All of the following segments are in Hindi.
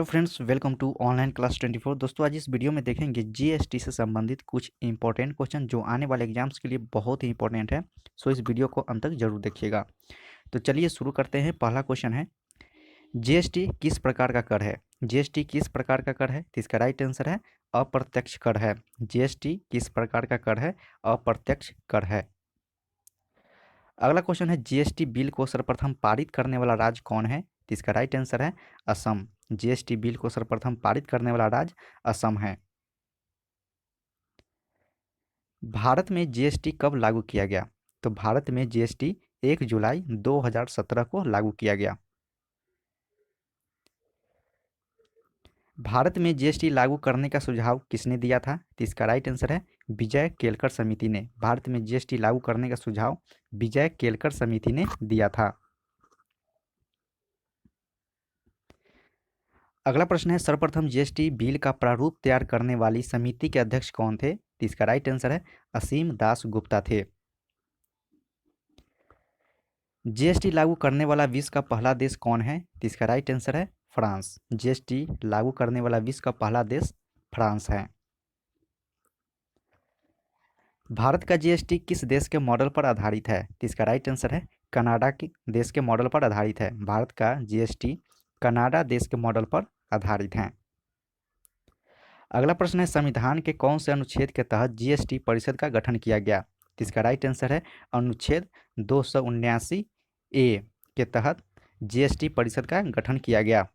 Friends, welcome to online class 24। दोस्तों, आज इस वीडियो में देखेंगे जीएसटी से संबंधित कुछ इंपॉर्टेंट क्वेश्चन जो आने वाले एग्जाम्स के लिए बहुत ही इंपॉर्टेंट है। सो इस वीडियो को अंत तक जरूर देखिएगा। तो चलिए शुरू करते हैं। पहला क्वेश्चन है, जीएसटी किस प्रकार का कर है? जीएसटी किस प्रकार का कर है? तो इसका राइट आंसर है अप्रत्यक्ष कर है। जीएसटी किस प्रकार का कर है? अप्रत्यक्ष कर है। अगला क्वेश्चन है, जीएसटी बिल को सर्वप्रथम पारित करने वाला राज्य कौन है? तो इसका राइट आंसर है असम। जीएसटी बिल को सर्वप्रथम पारित करने वाला राज्य असम है। भारत में जीएसटी कब लागू किया गया? तो भारत में जीएसटी 1 जुलाई 2017 को लागू किया गया। भारत में जीएसटी लागू करने का सुझाव किसने दिया था? तो इसका राइट आंसर है विजय केलकर समिति ने। भारत में जीएसटी लागू करने का सुझाव विजय केलकर समिति ने दिया था। अगला प्रश्न है, सर्वप्रथम जीएसटी बिल का प्रारूप तैयार करने वाली समिति के अध्यक्ष कौन थे? तो इसका राइट आंसर है असीम दास गुप्ता थे। जीएसटी लागू करने वाला विश्व का पहला देश कौन है? तो इसका राइट आंसर है फ्रांस। जीएसटी लागू करने वाला विश्व का पहला देश फ्रांस है। भारत का जीएसटी किस देश के मॉडल पर आधारित है? तो इसका राइट आंसर है कनाडा के देश के मॉडल पर आधारित है। भारत का जीएसटी कनाडा देश के मॉडल पर आधारित है। अगला प्रश्न है, संविधान के कौन से अनुच्छेद के तहत जीएसटी परिषद का गठन किया गया? तो इसका राइट आंसर है अनुच्छेद 279 ए के तहत जीएसटी परिषद का गठन किया गया।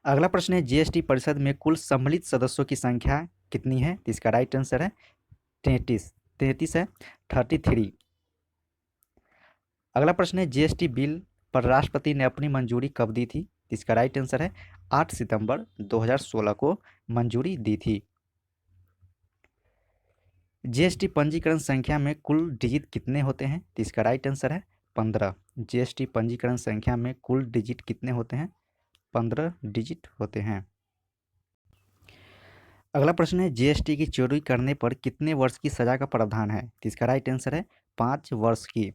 अगला प्रश्न है, जीएसटी परिषद में कुल सम्मिलित सदस्यों की संख्या कितनी है? तो इसका राइट आंसर है 33 है 33। अगला प्रश्न है, जीएसटी बिल पर राष्ट्रपति ने अपनी मंजूरी कब दी थी? तो इसका राइट आंसर है 8 सितंबर 2016 को मंजूरी दी थी। जीएसटी पंजीकरण संख्या में कुल डिजिट कितने होते हैं? तो इसका राइट आंसर है 15। जीएसटी पंजीकरण संख्या में कुल डिजिट कितने होते हैं? 15 डिजिट होते हैं। अगला प्रश्न है, जीएसटी की चोरी करने पर कितने वर्ष की सजा का प्रावधान है? तो इसका राइट आंसर है 5 वर्ष की।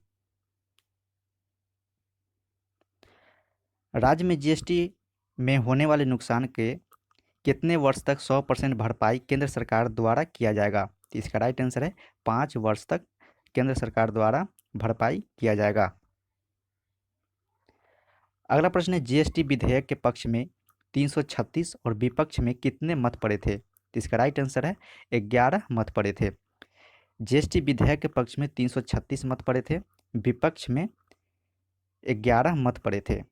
राज्य में जीएसटी में होने वाले नुकसान के कितने वर्ष तक 100% भरपाई केंद्र सरकार द्वारा किया जाएगा? तो इसका राइट आंसर है 5 वर्ष तक केंद्र सरकार द्वारा भरपाई किया जाएगा। अगला प्रश्न है, जीएसटी विधेयक के पक्ष में 336 और विपक्ष में कितने मत पड़े थे? तो इसका राइट आंसर है 11 मत पड़े थे। जीएसटी विधेयक के पक्ष में 336 मत पड़े थे, विपक्ष में 11 मत पड़े थे।